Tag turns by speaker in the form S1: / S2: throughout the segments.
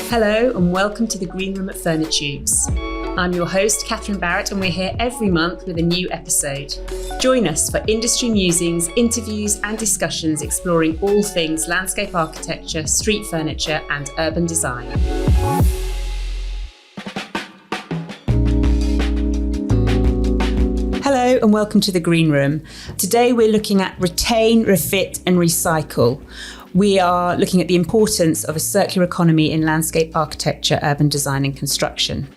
S1: Hello and welcome to the Green Room at Furnitubes. I'm your host, Catherine Barrett, and we're here every month with a new episode. Join us for industry musings, interviews and discussions exploring all things landscape architecture, street furniture and urban design. Hello and welcome to the Green Room. Today we're looking at retain, refit and recycle. We are looking at the importance of a circular economy in landscape architecture, urban design and construction.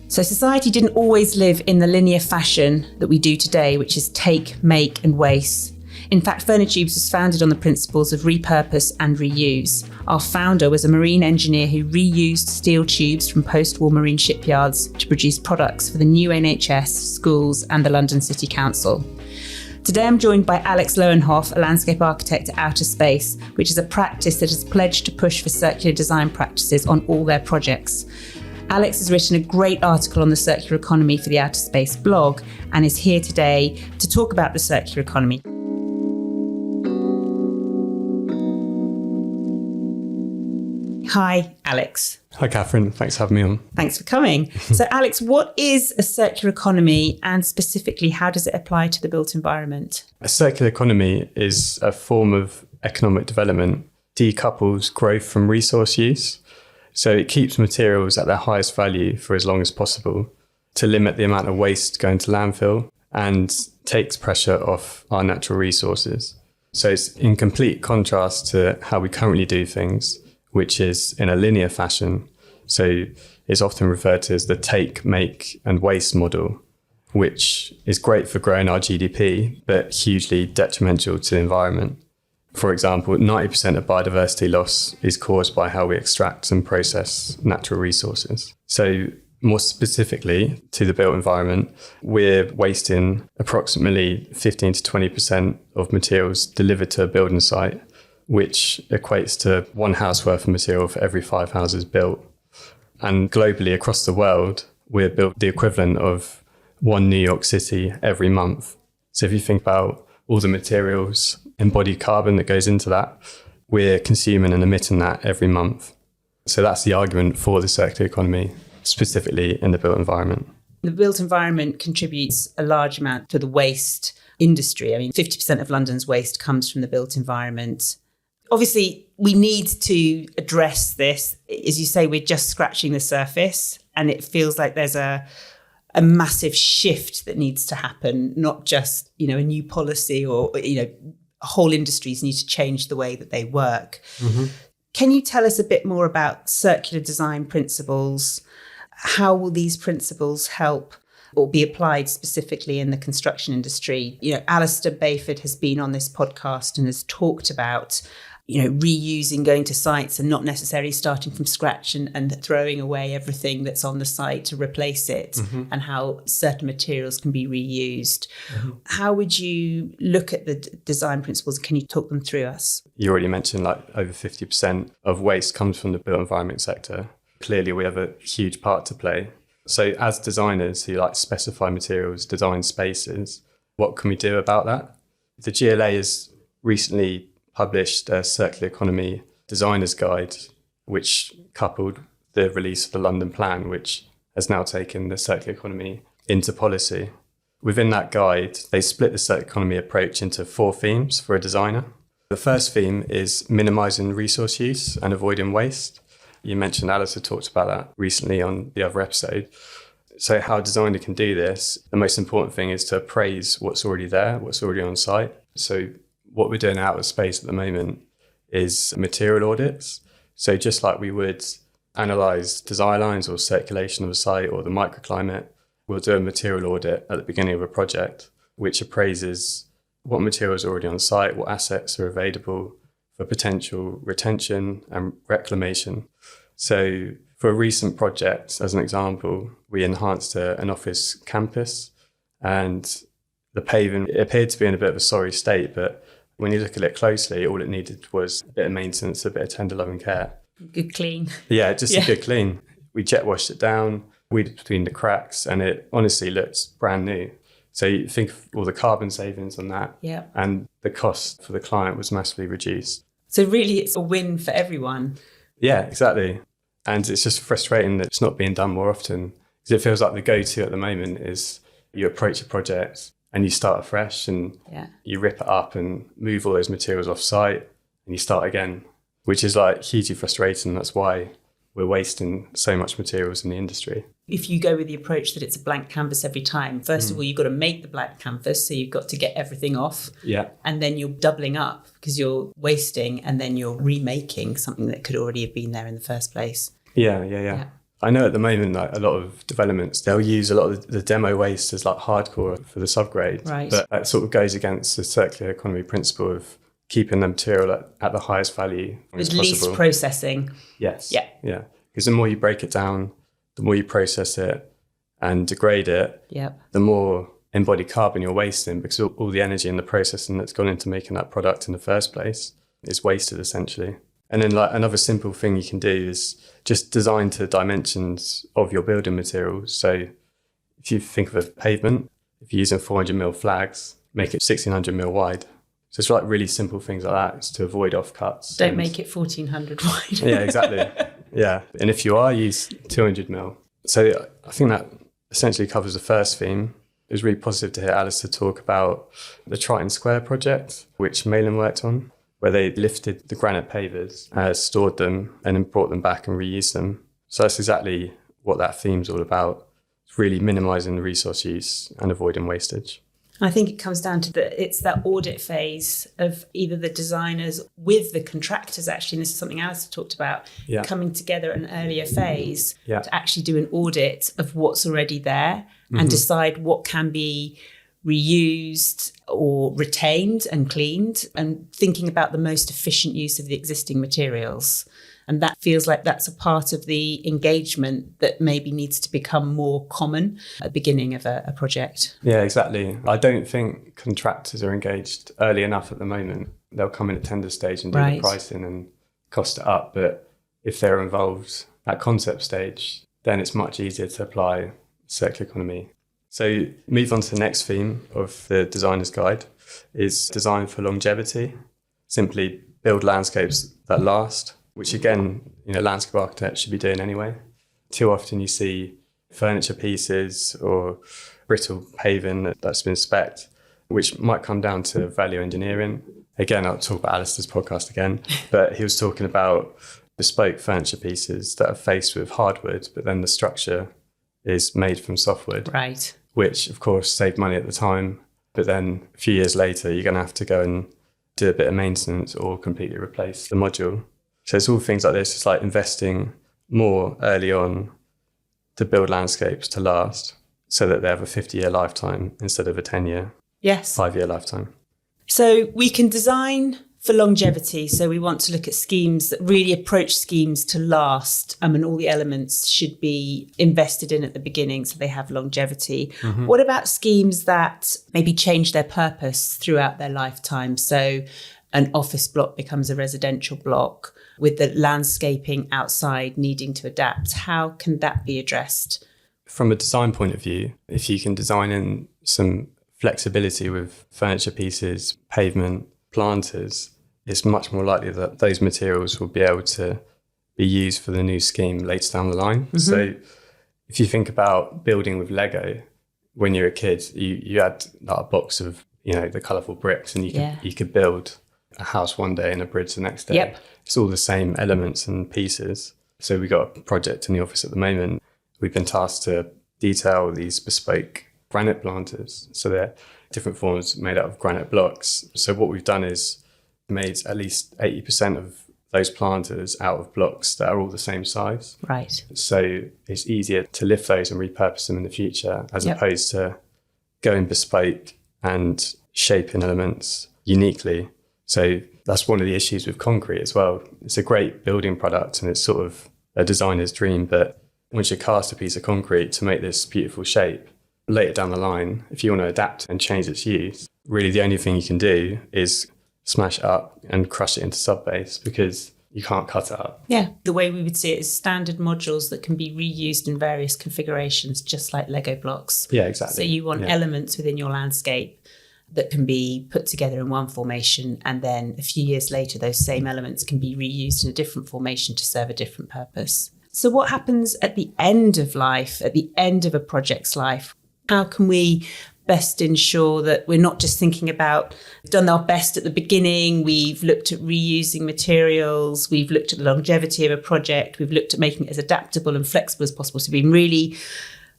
S1: So society didn't always live in the linear fashion that we do today, which is take, make and waste. In fact, Furnitubes was founded on the principles of repurpose and reuse. Our founder was a marine engineer who reused steel tubes from post-war marine shipyards to produce products for the new NHS, schools and the London City Council. Today I'm joined by Alex Lowenhoff, a landscape architect at Outerspace, which is a practice that has pledged to push for circular design practices on all their projects. Alex has written a great article on the circular economy for the Outerspace blog and is here today to talk about the circular economy. Hi, Alex.
S2: Hi, Catherine. Thanks for having me on.
S1: Thanks for coming. So, Alex, what is a circular economy and specifically how does it apply to the built environment?
S2: A circular economy is a form of economic development, decouples growth from resource use. So it keeps materials at their highest value for as long as possible to limit the amount of waste going to landfill and takes pressure off our natural resources. So it's in complete contrast to how we currently do things, which is in a linear fashion. So it's often referred to as the take, make and waste model, which is great for growing our GDP, but hugely detrimental to the environment. For example, 90% of biodiversity loss is caused by how we extract and process natural resources. So more specifically to the built environment, we're wasting approximately 15 to 20% of materials delivered to a building site, which equates to one house worth of material for every 5 houses built. And globally across the world, we're built the equivalent of one New York City every month. So if you think about all the materials, embodied carbon that goes into that, we're consuming and emitting that every month. So that's the argument for the circular economy, specifically in the built environment.
S1: The built environment contributes a large amount to the waste industry. I mean, 50% of London's waste comes from the built environment. Obviously, we need to address this. As you say, we're just scratching the surface and it feels like there's a massive shift that needs to happen, not just, a new policy or, whole industries need to change the way that they work. Mm-hmm. Can you tell us a bit more about circular design principles? How will these principles help or be applied specifically in the construction industry? Alistair Bayford has been on this podcast and has talked about reusing, going to sites and not necessarily starting from scratch and throwing away everything that's on the site to replace it, mm-hmm. and how certain materials can be reused. Mm-hmm. How would you look at the design principles? Can you talk them through us?
S2: You already mentioned over 50% of waste comes from the built environment sector. Clearly, we have a huge part to play. So as designers who specify materials, design spaces, what can we do about that? The GLA has recently published a circular economy designer's guide, which coupled the release of the London Plan, which has now taken the circular economy into policy. Within that guide, they split the circular economy approach into 4 themes for a designer. The first theme is minimising resource use and avoiding waste. You mentioned Alistair talked about that recently on the other episode. So how a designer can do this, the most important thing is to appraise what's already there, what's already on site. So what we're doing out of space at the moment is material audits. So just like we would analyse design lines or circulation of a site or the microclimate, we'll do a material audit at the beginning of a project, which appraises what materials are already on site, what assets are available for potential retention and reclamation. So for a recent project, as an example, we enhanced an office campus and the paving appeared to be in a bit of a sorry state, but when you look at it closely, all it needed was a bit of maintenance, a bit of tender loving care.
S1: Good clean.
S2: Yeah, just a good clean. We jet washed it down, weeded between the cracks, and it honestly looks brand new. So you think of all the carbon savings on that,
S1: Yeah.
S2: and the cost for the client was massively reduced.
S1: So really it's a win for everyone.
S2: Yeah, exactly. And it's just frustrating that it's not being done more often, because it feels like the go-to at the moment is you approach a project and you start afresh and you rip it up and move all those materials off site and you start again, which is like hugely frustrating. That's why we're wasting so much materials in the industry.
S1: If you go with the approach that it's a blank canvas every time, first of all, you've got to make the blank canvas. So you've got to get everything off.
S2: Yeah.
S1: And then you're doubling up because you're wasting and then you're remaking something that could already have been there in the first place.
S2: Yeah. I know at the moment, like a lot of developments, they'll use a lot of the demo waste as like hardcore for the subgrade.
S1: Right.
S2: But that sort of goes against the circular economy principle of keeping the material at the highest value
S1: With least processing.
S2: Yes.
S1: Yeah.
S2: Because the more you break it down, the more you process it and degrade it, the more embodied carbon you're wasting, because all the energy and the processing that's gone into making that product in the first place is wasted essentially. And then like another simple thing you can do is just design to dimensions of your building materials. So if you think of a pavement, if you're using 400mm flags, make it 1600mm wide. So it's like really simple things like that, is to avoid offcuts.
S1: Don't make it 1400 wide.
S2: Yeah, exactly. Yeah. And if you are, use 200mm. So I think that essentially covers the first theme. It was really positive to hear Alistair talk about the Triton Square project, which Malin worked on, where they lifted the granite pavers, stored them, and then brought them back and reused them. So that's exactly what that theme's all about. It's really minimising the resource use and avoiding wastage.
S1: I think it comes down to it's that audit phase of either the designers with the contractors, actually, and this is something Alistair talked about, coming together at an earlier phase to actually do an audit of what's already there and decide what can be reused or retained and cleaned, and thinking about the most efficient use of the existing materials. And that feels like that's a part of the engagement that maybe needs to become more common at the beginning of a project.
S2: Yeah, exactly. I don't think contractors are engaged early enough at the moment. They'll come in at tender stage and do the pricing and cost it up. But if they're involved at concept stage, then it's much easier to apply circular economy. So move on to the next theme of the designer's guide is design for longevity. Simply build landscapes that last, which again, landscape architects should be doing anyway. Too often you see furniture pieces or brittle paving that's been spec'd, which might come down to value engineering. Again, I'll talk about Alistair's podcast again, but he was talking about bespoke furniture pieces that are faced with hardwood, but then the structure is made from softwood.
S1: Right.
S2: Which of course saved money at the time, but then a few years later, you're going to have to go and do a bit of maintenance or completely replace the module. So it's all things like this. It's like investing more early on to build landscapes to last so that they have a 50-year lifetime instead of a 10-year, 5-year lifetime.
S1: So we can design for longevity. So we want to look at schemes that really approach schemes to last, and all the elements should be invested in at the beginning so they have longevity. Mm-hmm. What about schemes that maybe change their purpose throughout their lifetime? So an office block becomes a residential block with the landscaping outside needing to adapt. How can that be addressed?
S2: From a design point of view, if you can design in some flexibility with furniture pieces, pavement, planters, it's much more likely that those materials will be able to be used for the new scheme later down the line. Mm-hmm. So if you think about building with Lego, when you're a kid, you had like a box of, the colourful bricks, and you could build a house one day and a bridge the next day.
S1: Yep.
S2: It's all the same elements and pieces. So we got a project in the office at the moment. We've been tasked to detail these bespoke granite planters. So they're different forms made out of granite blocks. So what we've done is made at least 80% of those planters out of blocks that are all the same size.
S1: Right.
S2: So it's easier to lift those and repurpose them in the future, as opposed to going bespoke and shaping elements uniquely. So that's one of the issues with concrete as well. It's a great building product and it's sort of a designer's dream, but once you cast a piece of concrete to make this beautiful shape, later down the line, if you want to adapt and change its use, really the only thing you can do is smash it up and crush it into subbase, because you can't cut it up.
S1: Yeah. The way we would see it is standard modules that can be reused in various configurations, just like Lego blocks.
S2: Yeah, exactly.
S1: So you want elements within your landscape that can be put together in one formation, and then a few years later, those same elements can be reused in a different formation to serve a different purpose. So what happens at the end of life, at the end of a project's life? How can we best ensure that we're not just thinking about, we've done our best at the beginning, we've looked at reusing materials, we've looked at the longevity of a project, we've looked at making it as adaptable and flexible as possible, so being really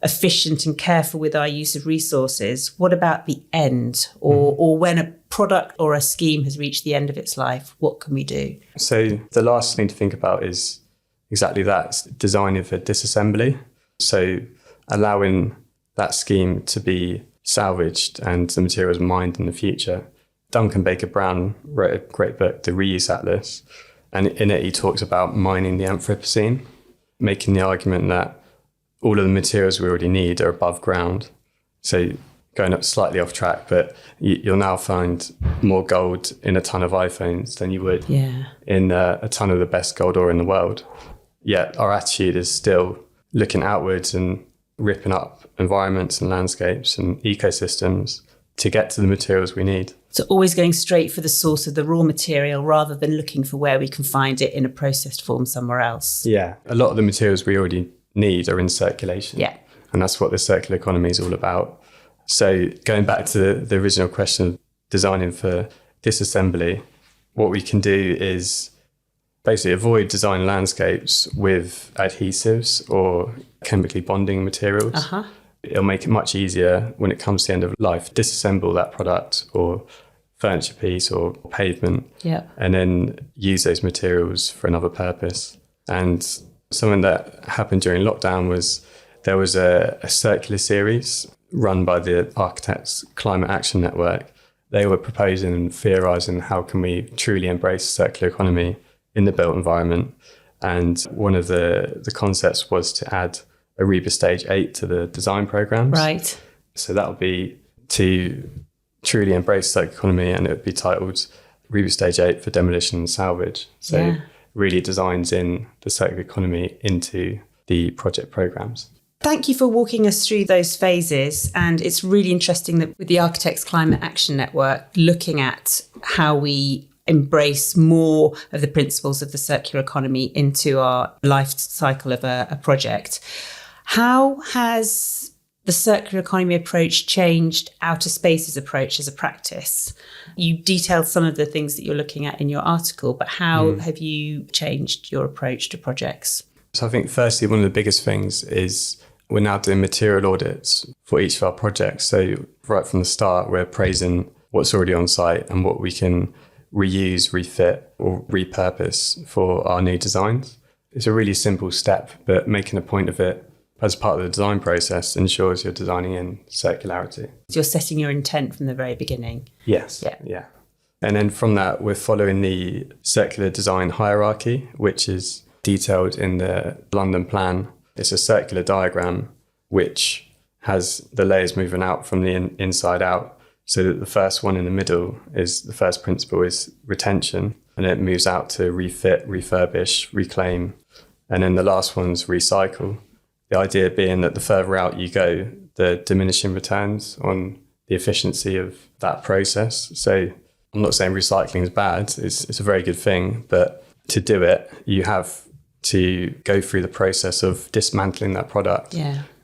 S1: efficient and careful with our use of resources. What about the end, or when a product or a scheme has reached the end of its life? What can we do?
S2: So the last thing to think about is exactly that, it's designing for disassembly. So allowing that scheme to be salvaged and the materials mined in the future. Duncan Baker-Brown wrote a great book, The Reuse Atlas, and in it he talks about mining the Anthropocene, making the argument that all of the materials we already need are above ground. So going up slightly off track, but you'll now find more gold in a ton of iPhones than you would in a ton of the best gold ore in the world. Yet our attitude is still looking outwards and ripping up environments and landscapes and ecosystems to get to the materials we need.
S1: So always going straight for the source of the raw material rather than looking for where we can find it in a processed form somewhere else.
S2: Yeah, a lot of the materials we already need are in circulation.
S1: Yeah.
S2: And that's what the circular economy is all about. So going back to the original question of designing for disassembly, what we can do is basically avoid design landscapes with adhesives or chemically bonding materials. It'll make it much easier when it comes to the end of life, disassemble that product or furniture piece or pavement, and then use those materials for another purpose. And something that happened during lockdown was there was a circular series run by the Architects Climate Action Network. They were proposing and theorising how can we truly embrace circular economy in the built environment. And one of the concepts was to add a Rebus Stage 8 to the design programs.
S1: Right.
S2: So that would be to truly embrace circular economy, and it would be titled Rebus Stage 8 for demolition and salvage. So really designs in the circular economy into the project programs.
S1: Thank you for walking us through those phases. And it's really interesting that with the Architects Climate Action Network, looking at how we embrace more of the principles of the circular economy into our life cycle of a project. How has the circular economy approach changed Outerspace's approach as a practice? You detailed some of the things that you're looking at in your article, but how have you changed your approach to projects?
S2: So I think firstly, one of the biggest things is we're now doing material audits for each of our projects. So right from the start, we're appraising what's already on site and what we can reuse, refit or repurpose for our new designs. It's a really simple step, but making a point of it as part of the design process ensures you're designing in circularity.
S1: You're setting your intent from the very beginning.
S2: Yes. Yeah. And then from that, we're following the circular design hierarchy, which is detailed in the London plan. It's a circular diagram which has the layers moving out from the inside out. So that the first one in the middle is the first principle is retention, and it moves out to refit, refurbish, reclaim, and then the last one's recycle. The idea being that the further out you go, the diminishing returns on the efficiency of that process. So I'm not saying recycling is bad, it's a very good thing, but to do it, you have to go through the process of dismantling that product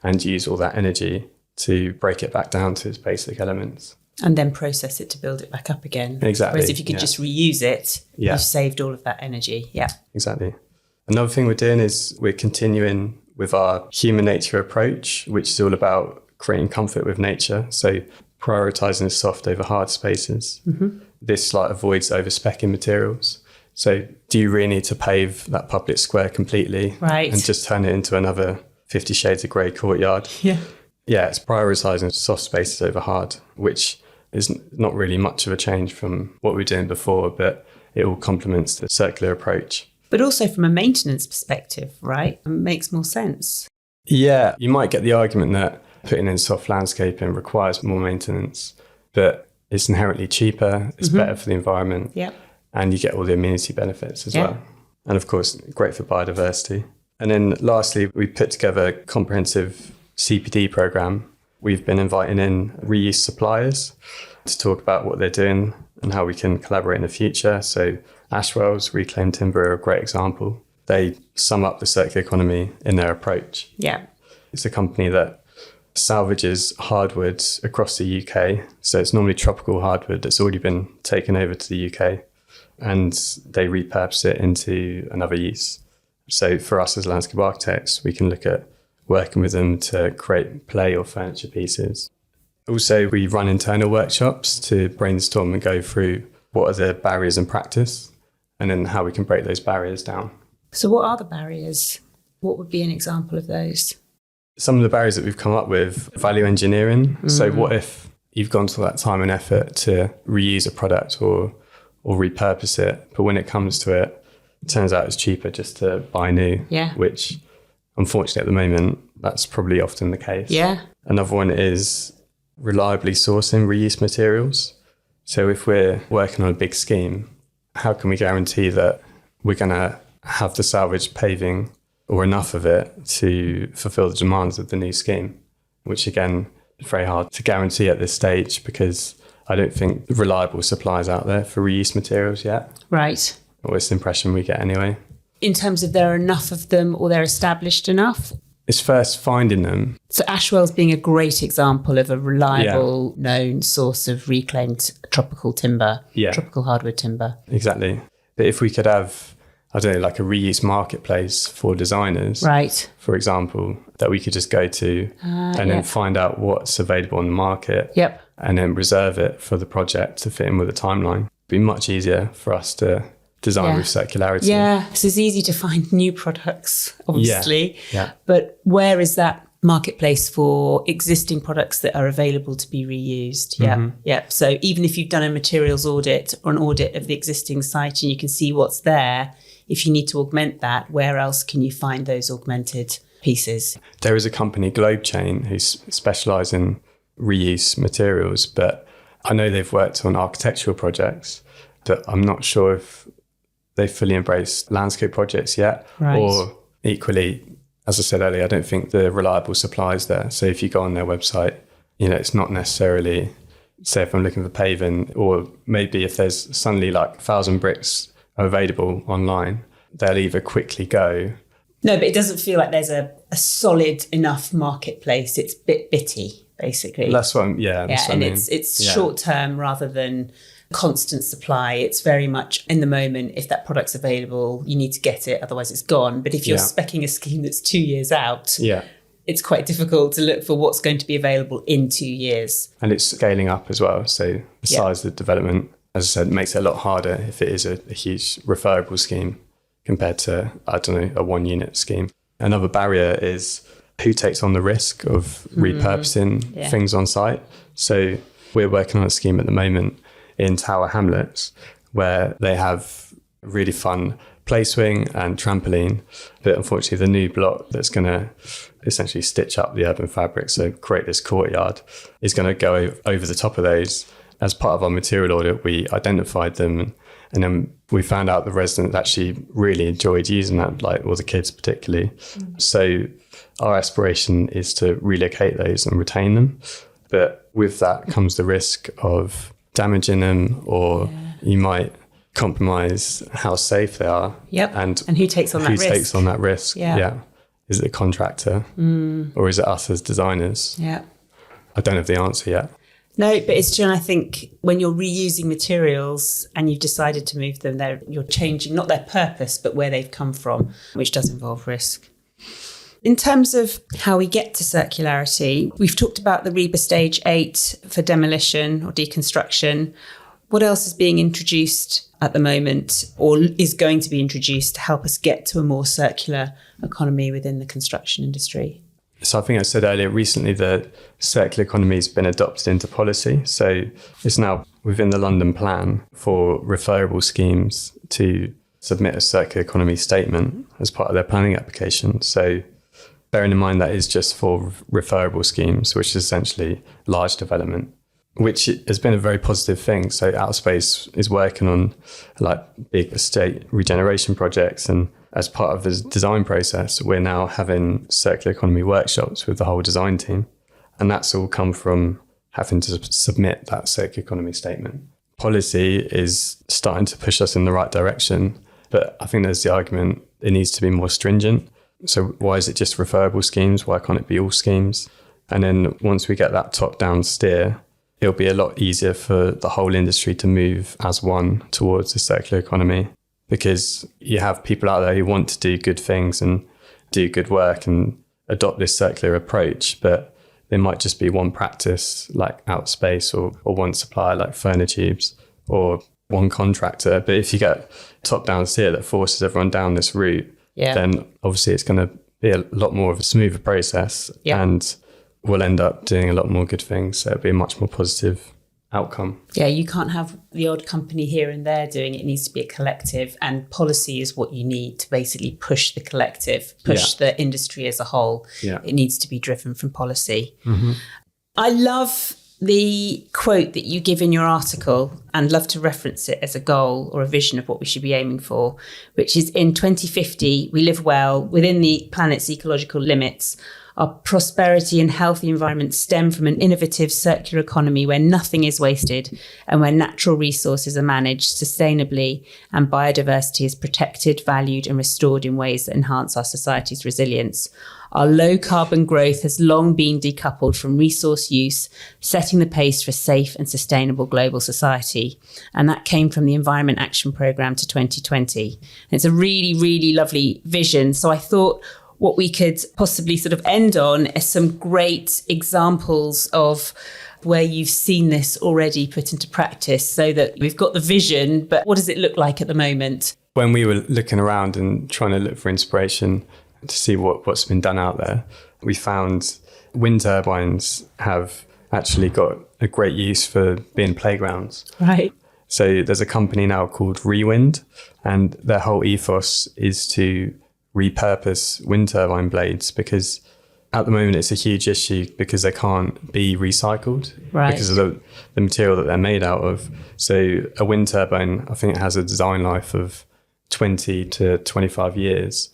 S2: and use all that energy to break it back down to its basic elements.
S1: And then process it to build it back up again.
S2: Exactly.
S1: Whereas if you could just reuse it, you've saved all of that energy. Yeah.
S2: Exactly. Another thing we're doing is we're continuing with our human nature approach, which is all about creating comfort with nature. So prioritising the soft over hard spaces. This avoids overspecking materials. So do you really need to pave that public square completely and just turn it into another 50 Shades of Grey courtyard? Yeah, it's prioritising soft spaces over hard, which is not really much of a change from what we were doing before, but it all complements the circular approach.
S1: But also from a maintenance perspective, right? It makes more sense.
S2: Yeah, you might get the argument that putting in soft landscaping requires more maintenance, but it's inherently cheaper, it's better for the environment, and you get all the amenity benefits as well. And of course, great for biodiversity. And then lastly, we put together a comprehensive CPD program. We've been inviting in reuse suppliers to talk about what they're doing and how we can collaborate in the future. So Ashwell's Reclaimed Timber are a great example. They sum up the circular economy in their approach.
S1: Yeah.
S2: It's a company that salvages hardwoods across the UK. So it's normally tropical hardwood that's already been taken over to the UK, and they repurpose it into another use. So for us as landscape architects, we can look at working with them to create play or furniture pieces. Also, we run internal workshops to brainstorm and go through what are the barriers in practice and then how we can break those barriers down.
S1: So what are the barriers? What would be an example of those?
S2: Some of the barriers that we've come up with, value engineering. So what if you've gone to that time and effort to reuse a product or repurpose it, but when it comes to it, it turns out it's cheaper just to buy new, which unfortunately at the moment, that's probably often the case.
S1: Yeah.
S2: Another one is reliably sourcing reuse materials. So if we're working on a big scheme, how can we guarantee that we're going to have the salvaged paving or enough of it to fulfill the demands of the new scheme, which again, is very hard to guarantee at this stage because I don't think reliable supplies out there for reuse materials yet.
S1: Right.
S2: Or it's the impression we get anyway.
S1: In terms of there are enough of them or they're established enough?
S2: It's first finding them.
S1: So Ashwell's being a great example of a reliable, known source of reclaimed tropical timber, tropical hardwood timber.
S2: Exactly. But if we could have, I don't know, like a reuse marketplace for designers,
S1: right?
S2: For example, that we could just go to and then find out what's available on the market and then reserve it for the project to fit in with the timeline. It'd be much easier for us to design with circularity.
S1: Yeah, so it's easy to find new products, obviously.
S2: Yeah.
S1: But where is that marketplace for existing products that are available to be reused? Yeah. So even if you've done a materials audit or an audit of the existing site and you can see what's there, if you need to augment that, where else can you find those augmented pieces?
S2: There is a company, GlobeChain, who specialise in reuse materials, but I know they've worked on architectural projects that I'm not sure if they fully embraced landscape projects yet.
S1: Right.
S2: Or equally, as I said earlier, I don't think the reliable supply is there. So if you go on their website, it's not necessarily, say if I'm looking for paving, or maybe if there's suddenly like 1,000 bricks available online, they'll either quickly go.
S1: No, but it doesn't feel like there's a solid enough marketplace. It's bitty, basically.
S2: That's what I'm, that's what I mean.
S1: It's short term rather than constant supply. It's very much in the moment. If that product's available, you need to get it, otherwise it's gone. But if you're speccing a scheme that's 2 years out, it's quite difficult to look for what's going to be available in 2 years. And
S2: it's scaling up as well. So the size of the development, as I said, makes it a lot harder if it is a huge referable scheme compared to, I don't know, a 1 unit scheme. Another barrier is who takes on the risk of repurposing things on site. So we're working on a scheme at the moment in Tower Hamlets where they have really fun play swing and trampoline, but unfortunately the new block that's going to essentially stitch up the urban fabric, so create this courtyard, is going to go over the top of those. As part of our material audit, we identified them and then we found out the residents actually really enjoyed using that, like all the kids particularly. So our aspiration is to relocate those and retain them, but with that comes the risk of damaging them, or you might compromise how safe they are. And
S1: who takes on that risk?
S2: Who takes on that risk? Is it a contractor or is it us as designers? I don't have the answer yet.
S1: No, but it's true. I think when you're reusing materials and you've decided to move them, you're changing not their purpose, but where they've come from, which does involve risk. In terms of how we get to circularity, we've talked about the REBA Stage 8 for demolition or deconstruction. What else is being introduced at the moment or is going to be introduced to help us get to a more circular economy within the construction industry?
S2: So I think I said earlier, recently the circular economy has been adopted into policy. So it's now within the London plan for referable schemes to submit a circular economy statement as part of their planning application. So bearing in mind that is just for referable schemes, which is essentially large development. which has been a very positive thing. So Outerspace is working on like big estate regeneration projects, and as part of the design process, we're now having circular economy workshops with the whole design team. And that's all come from having to submit that circular economy statement. Policy is starting to push us in the right direction, but I think there's the argument it needs to be more stringent. So why is it just referable schemes? Why can't it be all schemes? And then once we get that top-down steer, it'll be a lot easier for the whole industry to move as one towards the circular economy, because you have people out there who want to do good things and do good work and adopt this circular approach, but there might just be one practice like Outerspace or one supplier like Furnitubes or one contractor. But if you get top-down steer that forces everyone down this route, then obviously it's going to be a lot more of a smoother process and we'll end up doing a lot more good things. So it'll be a much more positive outcome. Yeah,
S1: you can't have the odd company here and there doing it. It needs to be a collective, and policy is what you need to basically push the collective, push the industry as a whole. It needs to be driven from policy. I love the quote that you give in your article, and love to reference it as a goal or a vision of what we should be aiming for, which is in 2050, we live well within the planet's ecological limits. Our prosperity and healthy environment stem from an innovative circular economy where nothing is wasted and where natural resources are managed sustainably and biodiversity is protected, valued and restored in ways that enhance our society's resilience. Our low carbon growth has long been decoupled from resource use, setting the pace for safe and sustainable global society. And that came from the Environment Action Programme to 2020. And it's a really, really lovely vision. So I thought what we could possibly sort of end on is some great examples of where you've seen this already put into practice, so that we've got the vision, but what does it look like at the moment?
S2: When we were looking around and trying to look for inspiration to see what's been done out there, we found wind turbines have actually got a great use for being playgrounds.
S1: Right.
S2: So there's a company now called Rewind, and their whole ethos is to repurpose wind turbine blades, because at the moment it's a huge issue because they can't be recycled because of the material that they're made out of. So a wind turbine, I think it has a design life of 20 to 25 years.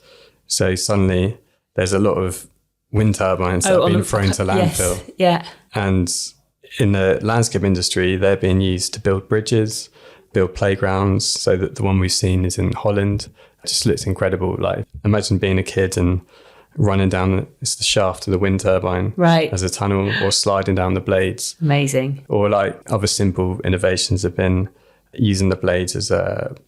S2: So suddenly there's a lot of wind turbines that are being thrown to landfill.
S1: Yes.
S2: And in the landscape industry, they're being used to build bridges, build playgrounds. So that the one we've seen is in Holland. It just looks incredible. Like, imagine being a kid and running down the shaft of the wind turbine as a tunnel, or sliding down the blades.
S1: Amazing.
S2: Or like other simple innovations have been using the blades as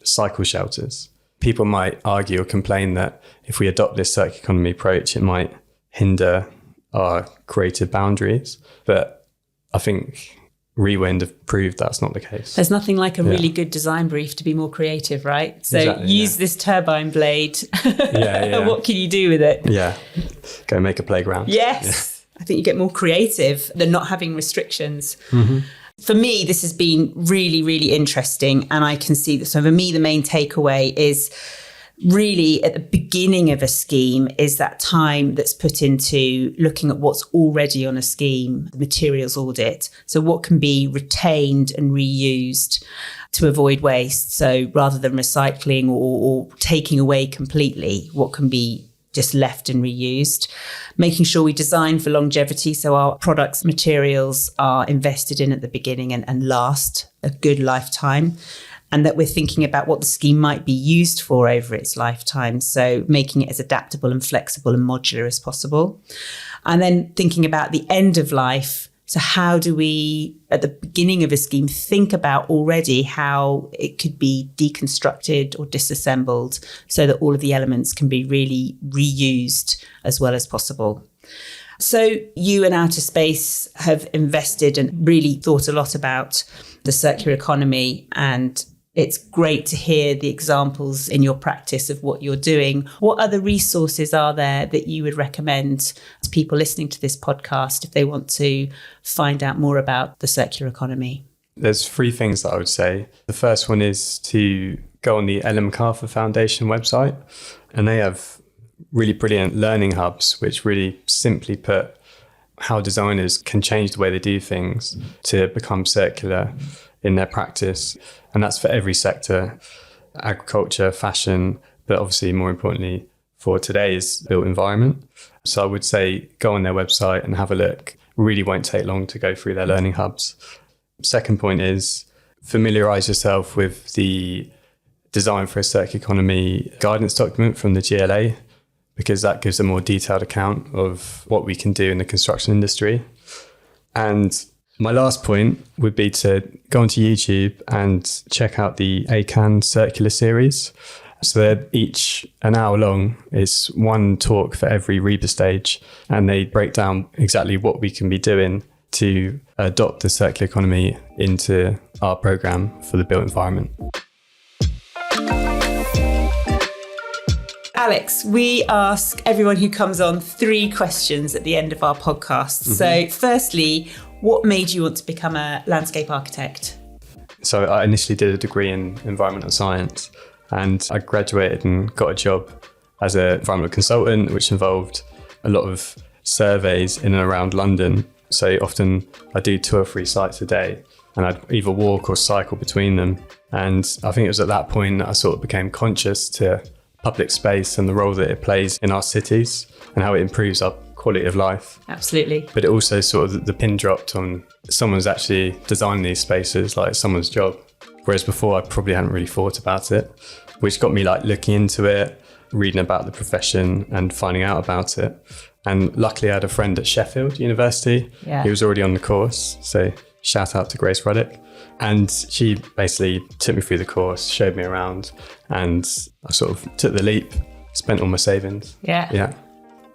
S2: cycle shelters. People might argue or complain that if we adopt this circular economy approach, it might hinder our creative boundaries. But I think Rewind have proved that's not the case.
S1: There's nothing like a really good design brief to be more creative, right? So use this turbine blade. What can you do with it?
S2: Yeah. Go make a playground.
S1: Yes. I think you get more creative than not having restrictions. For me, this has been really, really interesting. And I can see that. So for me, the main takeaway is really at the beginning of a scheme is that time that's put into looking at what's already on a scheme, the materials audit. So what can be retained and reused to avoid waste. So rather than recycling or taking away completely, what can be just left and reused. Making sure we design for longevity, so our products, materials are invested in at the beginning and last a good lifetime. And that we're thinking about what the scheme might be used for over its lifetime. So making it as adaptable and flexible and modular as possible. And then thinking about the end of life. So how do we, at the beginning of a scheme, think about already how it could be deconstructed or disassembled so that all of the elements can be really reused as well as possible. So you and Outerspace have invested and really thought a lot about the circular economy, and it's great to hear the examples in your practice of what you're doing. What other resources are there that you would recommend to people listening to this podcast if they want to find out more about the circular economy?
S2: There's 3 things that I would say. The first one is to go on the Ellen MacArthur Foundation website, and they have really brilliant learning hubs, which really simply put how designers can change the way they do things to become circular in their practice. And that's for every sector, agriculture, fashion, but obviously more importantly for today's built environment. So I would say go on their website and have a look. Really won't take long to go through their learning hubs. Second point is familiarise yourself with the Design for a Circular Economy guidance document from the GLA, because that gives a more detailed account of what we can do in the construction industry. And my last point would be to go onto YouTube and check out the ACAN Circular series. So they're each an hour long. It's one talk for every REBA stage, and they break down exactly what we can be doing to adopt the circular economy into our programme for the built environment.
S1: Alex, we ask everyone who comes on 3 questions at the end of our podcast. So firstly, what made you want to become a landscape architect?
S2: So I initially did a degree in environmental science, and I graduated and got a job as an environmental consultant, which involved a lot of surveys in and around London. So often I do 2 or 3 sites a day, and I'd either walk or cycle between them. And I think it was at that point that I sort of became conscious to public space and the role that it plays in our cities and how it improves our quality of life.
S1: Absolutely.
S2: But it also sort of the pin dropped on someone's actually designing these spaces, like someone's job. Whereas before I probably hadn't really thought about it, which got me like looking into it, reading about the profession and finding out about it. And luckily I had a friend at Sheffield University.
S1: Yeah.
S2: He was already on the course. So shout out to Grace Ruddock. And she basically took me through the course, showed me around, and I sort of took the leap, spent all my savings.
S1: Yeah.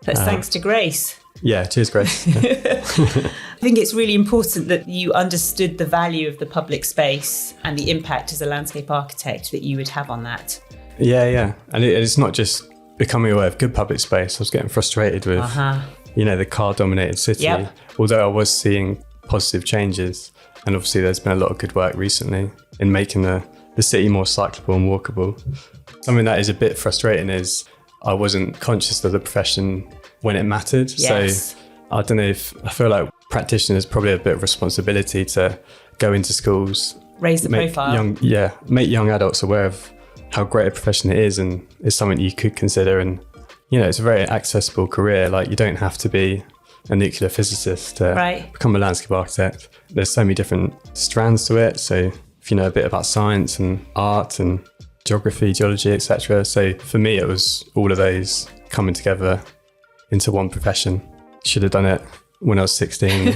S1: That's thanks to Grace.
S2: Yeah, cheers, Grace.
S1: I think it's really important that you understood the value of the public space and the impact as a landscape architect that you would have on that.
S2: Yeah. And it's not just becoming aware of good public space. I was getting frustrated with, the car-dominated city.
S1: Yep.
S2: Although I was seeing positive changes. And obviously there's been a lot of good work recently in making the city more cyclable and walkable. Something that is a bit frustrating is I wasn't conscious of the profession when it mattered.
S1: Yes.
S2: So I don't know I feel like practitioners probably have a bit of responsibility to go into schools.
S1: Raise the profile.
S2: Make young adults aware of how great a profession it is, and it's something you could consider. And, it's a very accessible career. Like, you don't have to be a nuclear physicist to become a landscape architect. There's so many different strands to it. So if you know a bit about science and art and geography, geology, etc. So for me, it was all of those coming together into one profession. Should have done it when I was 16.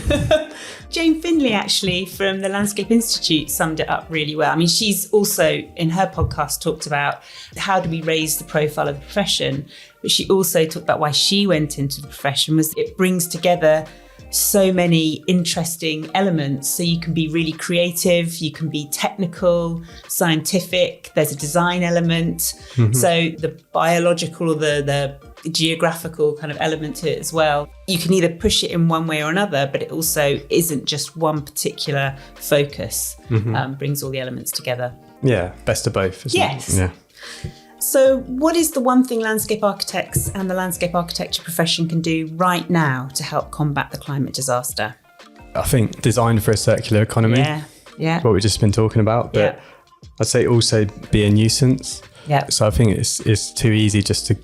S1: Jane Finley, actually, from the Landscape Institute, summed it up really well. I mean, she's also, in her podcast, talked about how do we raise the profile of the profession, but she also talked about why she went into the profession was it brings together so many interesting elements. So you can be really creative, you can be technical, scientific, there's a design element. So the biological or the geographical kind of element to it as well. You can either push it in one way or another, but it also isn't just one particular focus. Brings all the elements together.
S2: Yeah, best of both, isn't it? Yeah.
S1: So what is the one thing landscape architects and the landscape architecture profession can do right now to help combat the climate disaster?
S2: I think design for a circular economy.
S1: Yeah.
S2: What we've just been talking about. But I'd say also be a nuisance.
S1: Yeah.
S2: So I think it's too easy just to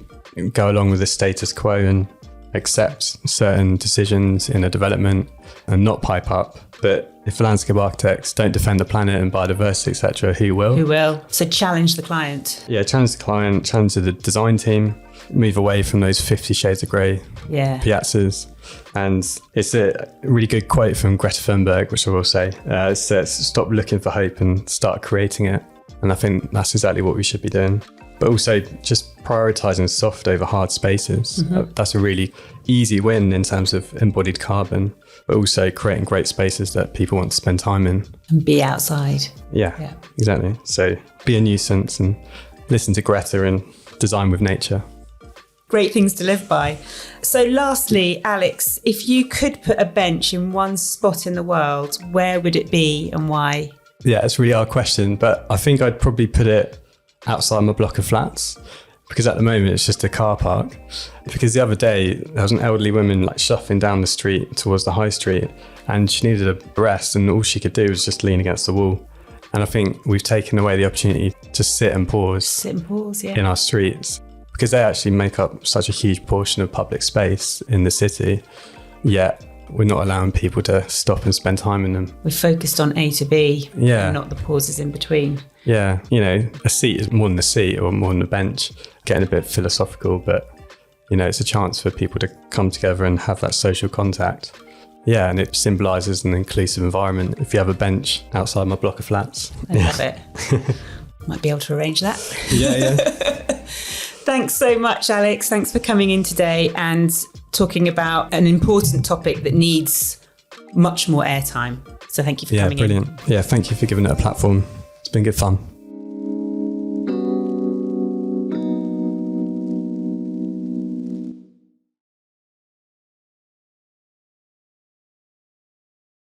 S2: go along with the status quo and accept certain decisions in a development and not pipe up. But if landscape architects don't defend the planet and biodiversity, etc., who will?
S1: Who will? So challenge the client.
S2: Yeah, challenge the client, challenge the design team, move away from those 50 Shades of Grey piazzas. And it's a really good quote from Greta Thunberg, which I will say. It says, stop looking for hope and start creating it. And I think that's exactly what we should be doing. But also just prioritising soft over hard spaces. That's a really easy win in terms of embodied carbon, but also creating great spaces that people want to spend time in.
S1: And be outside.
S2: Yeah, exactly. So be a nuisance and listen to Greta and design with nature.
S1: Great things to live by. So lastly, Alex, if you could put a bench in one spot in the world, where would it be and why?
S2: Yeah, it's a really hard question, but I think I'd probably put it outside my block of flats, because at the moment it's just a car park. Because the other day there was an elderly woman like shuffling down the street towards the high street, and she needed a rest, and all she could do was just lean against the wall. And I think we've taken away the opportunity to sit and pause
S1: yeah.
S2: in our streets, because they actually make up such a huge portion of public space in the city, yet we're not allowing people to stop and spend time in them.
S1: We're focused on A to B,
S2: Yeah.
S1: and not the pauses in between.
S2: Yeah, a seat is more than a seat or more than a bench. Getting a bit philosophical, but it's a chance for people to come together and have that social contact. Yeah, and it symbolises an inclusive environment. If you have a bench outside my block of flats.
S1: I love it. Might be able to arrange that.
S2: Yeah.
S1: Thanks so much, Alex. Thanks for coming in today and talking about an important topic that needs much more airtime. So thank you for coming in.
S2: Yeah, brilliant. Yeah, thank you for giving it a platform. It's been good fun.